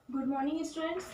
Good morning students.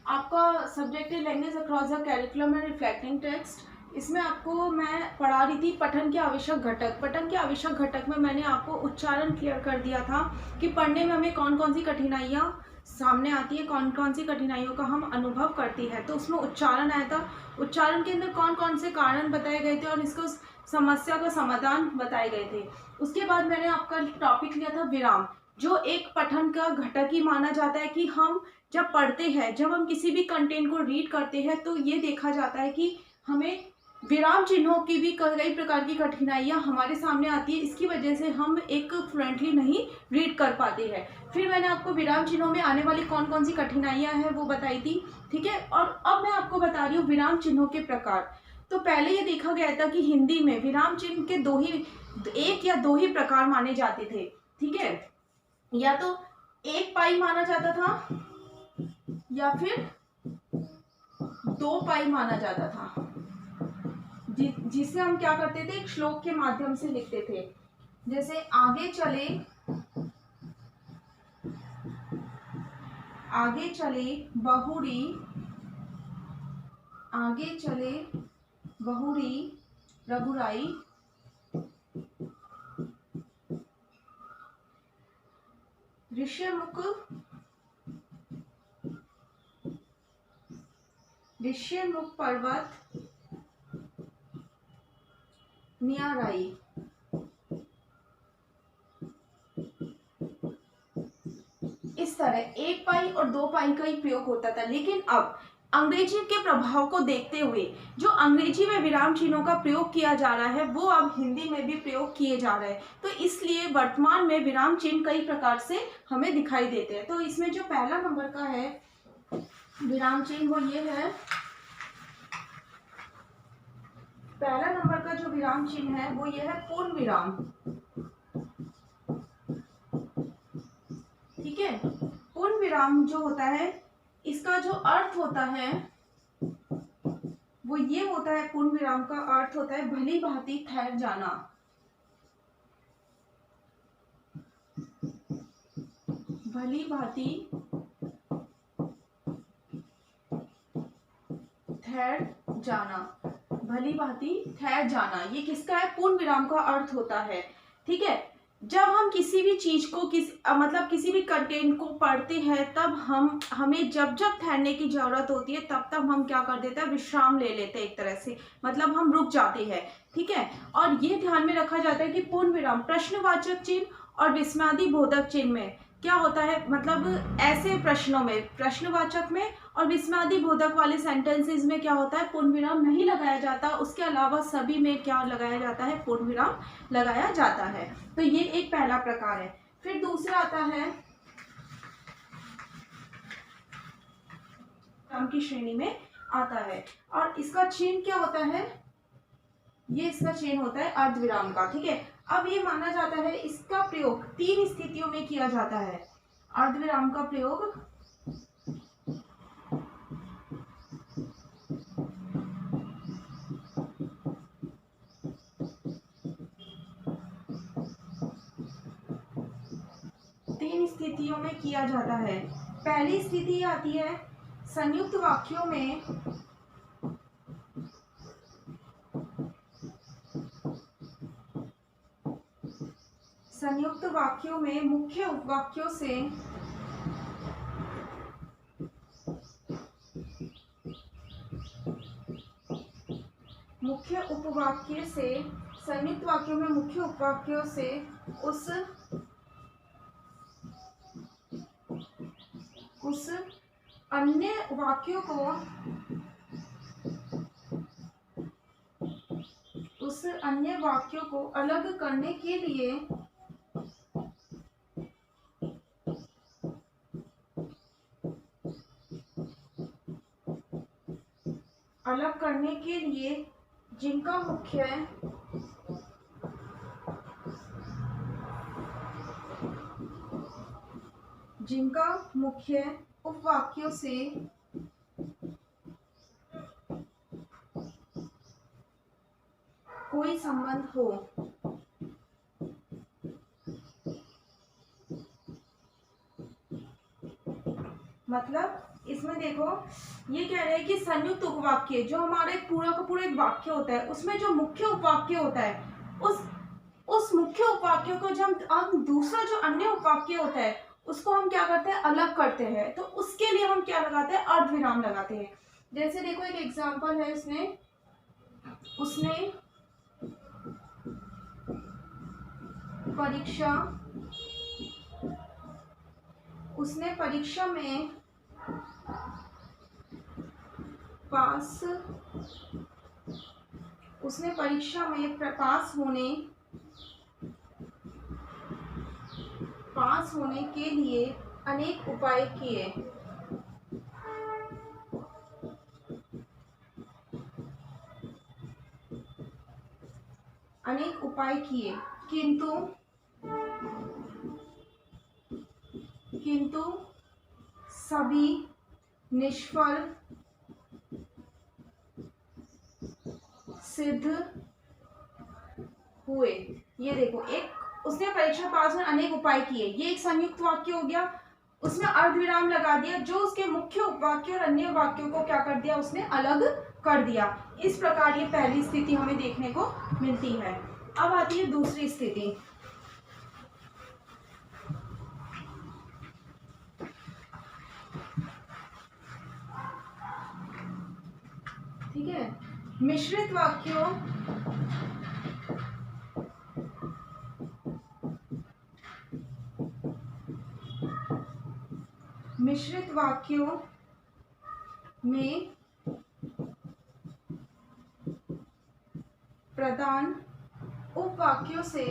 आपका subject है language across the curriculum and reflecting text. इसमें आपको मैं पढ़ा रही थी पठन के आवश्यक घटक। पठन के आवश्यक घटक में मैंने आपको उच्चारण क्लियर कर दिया था कि पढ़ने में हमें कौन कौन सी कठिनाइयाँ सामने आती है, कौन कौन सी कठिनाइयों का हम अनुभव करती है। तो उसमें उच्चारण आया था। उच्चारण के अंदर कौन कौन से कारण बताए गए थे और इसको समस्या का समाधान बताए गए थे। उसके बाद मैंने आपका टॉपिक लिया था विराम, जो एक पठन का घटक ही माना जाता है कि हम जब पढ़ते हैं, जब हम किसी भी कंटेंट को रीड करते हैं तो ये देखा जाता है कि हमें विराम चिन्हों की भी कई प्रकार की कठिनाइयाँ हमारे सामने आती है। इसकी वजह से हम एक फ्लुएंटली नहीं रीड कर पाते हैं। फिर मैंने आपको विराम चिन्हों में आने वाली कौन कौन सी कठिनाइयाँ हैं वो बताई थी, ठीक है। और अब मैं आपको बता रही हूँ विराम चिन्हों के प्रकार। तो पहले ये देखा गया था कि हिंदी में विराम चिन्ह के एक या दो ही प्रकार माने जाते थे, ठीक है। या तो एक पाई माना जाता था या फिर दो पाई माना जाता था, जिसे हम क्या करते थे, एक श्लोक के माध्यम से लिखते थे। जैसे आगे चले बहुरी, आगे चले बहुरी रघुराई, ऋष्यमुख पर्वत नियाराई। इस तरह एक पाई और दो पाई का ही प्रयोग होता था। लेकिन अब अंग्रेजी के प्रभाव को देखते हुए जो अंग्रेजी में विराम चिन्हों का प्रयोग किया जा रहा है वो अब हिंदी में भी प्रयोग किए जा रहे हैं। तो इसलिए वर्तमान में विराम चिन्ह कई प्रकार से हमें दिखाई देते हैं। तो इसमें जो पहला नंबर का है विराम चिन्ह वो ये है। पहला नंबर का जो विराम चिन्ह है वो ये है पूर्ण विराम, ठीक है। पूर्ण विराम जो होता है इसका जो अर्थ होता है वो ये होता है, पूर्ण विराम का अर्थ होता है भली भांति ठहर जाना, भली भांति ठहर जाना, भली भांति ठहर जाना, ये किसका है, पूर्ण विराम का अर्थ होता है, ठीक है। जब हम किसी भी चीज को मतलब किसी भी कंटेंट को पढ़ते हैं तब हमें जब जब ठहरने की जरूरत होती है तब तब हम क्या कर देते हैं, विश्राम ले लेते हैं एक तरह से, मतलब हम रुक जाते हैं, ठीक है। और ये ध्यान में रखा जाता है कि पूर्ण विराम प्रश्नवाचक चिन्ह और विस्मयादि बोधक चिन्ह में क्या होता है, मतलब ऐसे प्रश्नों में, प्रश्नवाचक में और विस्मयादि बोधक वाले सेंटेंसेस में क्या होता है, पूर्ण विराम नहीं लगाया जाता। उसके अलावा सभी में क्या लगाया जाता है, पूर्ण विराम लगाया जाता है। तो ये एक पहला प्रकार है। फिर दूसरा आता है विराम की श्रेणी में आता है और इसका चिन्ह क्या होता है, ये इसका चिन्ह होता है अर्धविराम का, ठीक है। अब ये माना जाता है इसका प्रयोग तीन स्थितियों में किया जाता है। अर्धविराम का प्रयोग तीन स्थितियों में किया जाता है। पहली स्थिति आती है संयुक्त वाक्यों में, संयुक्त वाक्यों में मुख्य उपवाक्यों से संयुक्त वाक्यों में मुख्य उपवाक्यों से उस अन्य वाक्यों को अलग करने के लिए जिनका मुख्य उपवाक्यों से कोई संबंध हो, मतलब इसमें देखो ये कह रहे हैं कि संयुक्त उपवाक्य जो हमारा एक पूरा का पूरा एक वाक्य होता है, उसमें जो मुख्य उपवाक्य होता है, उस मुख्य उपवाक्य को जब हम दूसरा जो अन्य उपवाक्य होता है उसको हम क्या करते हैं, अलग करते हैं। तो उसके लिए हम क्या लगाते हैं, अर्धविराम लगाते हैं। जैसे देखो एक एग्जांपल है, उसने परीक्षा में पास होने के लिए अनेक उपाय किए। किंतु सभी निष्फल सिद्ध हुए। ये देखो, एक उसने परीक्षा पास में अनेक उपाय किए, ये एक संयुक्त वाक्य हो गया, उसमें अर्धविराम लगा दिया, जो उसके मुख्य उपवाक्य और अन्य वाक्यों को क्या कर दिया, उसने अलग कर दिया। इस प्रकार ये पहली स्थिति हमें देखने को मिलती है। अब आती है दूसरी स्थिति। ठीक है, मिश्रित वाक्यों में प्रधान उपवाक्यों से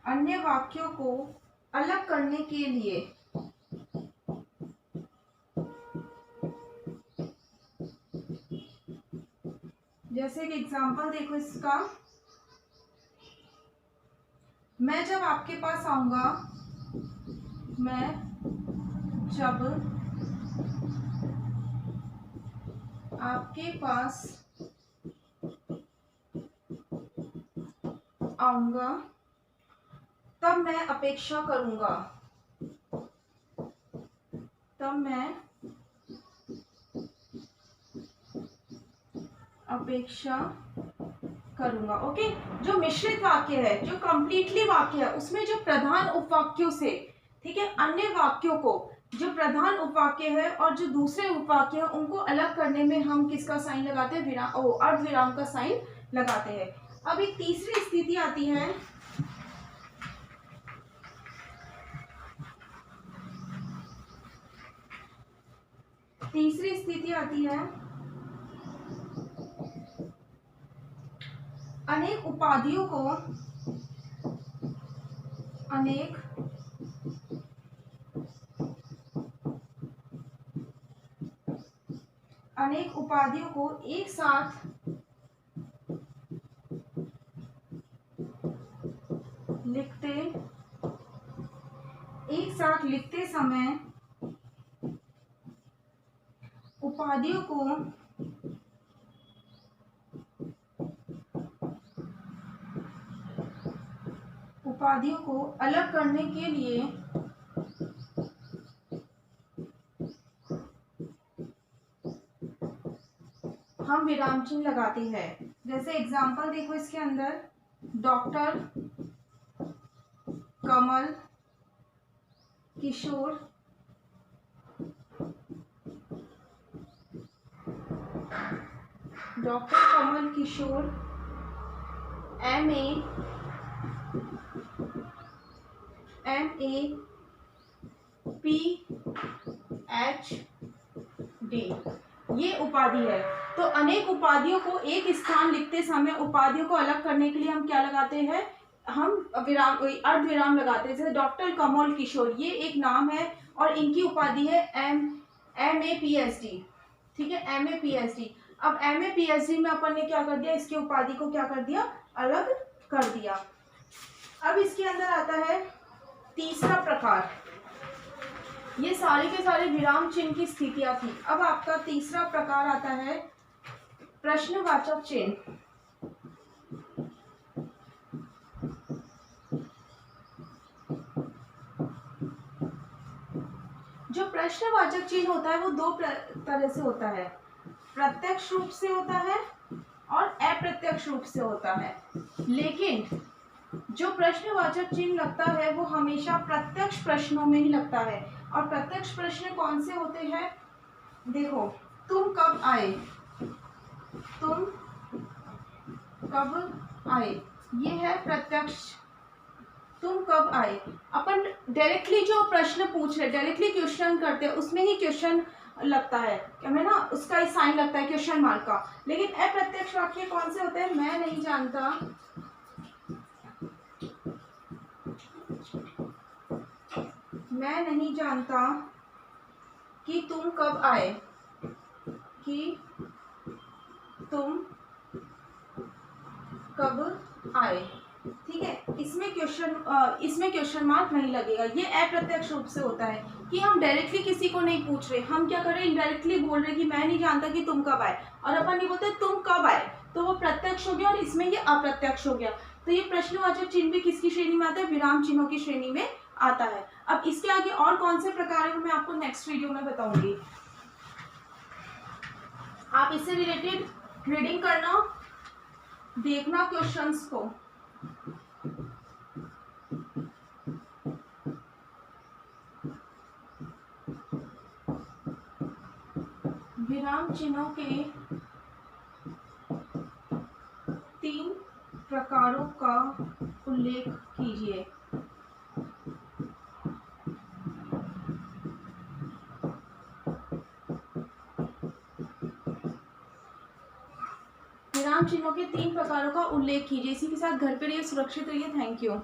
अन्य वाक्यों को अलग करने के लिए जैसे एक एग्जांपल देखो इसका, मैं जब आपके पास आऊंगा तब मैं अपेक्षा करूंगा। ओके, जो मिश्रित वाक्य है, जो कंप्लीटली वाक्य है, उसमें जो प्रधान उपवाक्यों से, ठीक है, अन्य वाक्यों को, जो प्रधान उपवाक्य है और जो दूसरे उपवाक्य है, उनको अलग करने में हम किसका साइन लगाते हैं, अर्धविराम का साइन लगाते हैं। अब एक तीसरी स्थिति आती है, अनेक उपाधियों को एक साथ लिखते समय उपाधियों को अलग करने के लिए हम विराम चिन्ह लगाते हैं। जैसे एग्जांपल देखो इसके अंदर, doctor Kamal Kishore MA PhD, ये उपाधि है। तो अनेक उपाधियों को एक स्थान लिखते समय उपाधियों को अलग करने के लिए हम क्या लगाते हैं, हम अर्धविराम लगाते हैं। जैसे डॉक्टर कमल किशोर, ये एक नाम है और इनकी उपाधि है MA PhD, ठीक है, MA PhD। अब MA PhD में अपन ने क्या कर दिया, इसकी उपाधि को क्या कर दिया, अलग कर दिया। अब इसके अंदर आता है तीसरा प्रकार, ये सारे के सारे विराम चिन्ह की स्थितियां थी। अब आपका तीसरा प्रकार आता है प्रश्नवाचक चिन्ह। जो प्रश्नवाचक चिन्ह होता है वो दो तरह से होता है, प्रत्यक्ष रूप से होता है और अप्रत्यक्ष रूप से होता है। लेकिन जो प्रश्नवाचक चिन्ह लगता है वो हमेशा प्रत्यक्ष प्रश्नों में ही लगता है। और प्रत्यक्ष प्रश्न कौन से होते हैं? देखो, तुम कब आए, तुम कब आए, ये है प्रत्यक्ष। तुम कब आए, अपन डायरेक्टली जो प्रश्न पूछ रहे, डायरेक्टली क्वेश्चन करते हैं, उसमें ही क्वेश्चन लगता है, क्या है ना, उसका ही साइन लगता है क्वेश्चन मार्क का। लेकिन अप्रत्यक्ष वाक्य कौन से होते हैं? मैं नहीं जानता, मैं नहीं जानता कि तुम कब आए, कि तुम कब आए, ठीक है। इसमें क्वेश्चन मार्क नहीं लगेगा। ये अप्रत्यक्ष रूप से होता है कि हम डायरेक्टली किसी को नहीं पूछ रहे, हम क्या कर रहे हैं, इनडायरेक्टली बोल रहे कि मैं नहीं जानता कि तुम कब आए, और अपन नहीं बोलते तुम कब आए, तो वो प्रत्यक्ष हो गया और इसमें ये अप्रत्यक्ष हो गया। तो ये प्रश्नवाचक चिन्ह भी किसकी श्रेणी में आता है? विराम चिन्हों की श्रेणी में आता है। अब इसके आगे और कौन से प्रकार है मैं आपको नेक्स्ट वीडियो में बताऊंगी। आप इससे रिलेटेड रीडिंग करना, देखना क्वेश्चंस को। विराम चिन्हों के 3 प्रकारों का उल्लेख कीजिए। विराम चिन्हों के 3 प्रकारों का उल्लेख कीजिए। इसी के साथ घर पे रहिए, सुरक्षित रहिए। Thank you.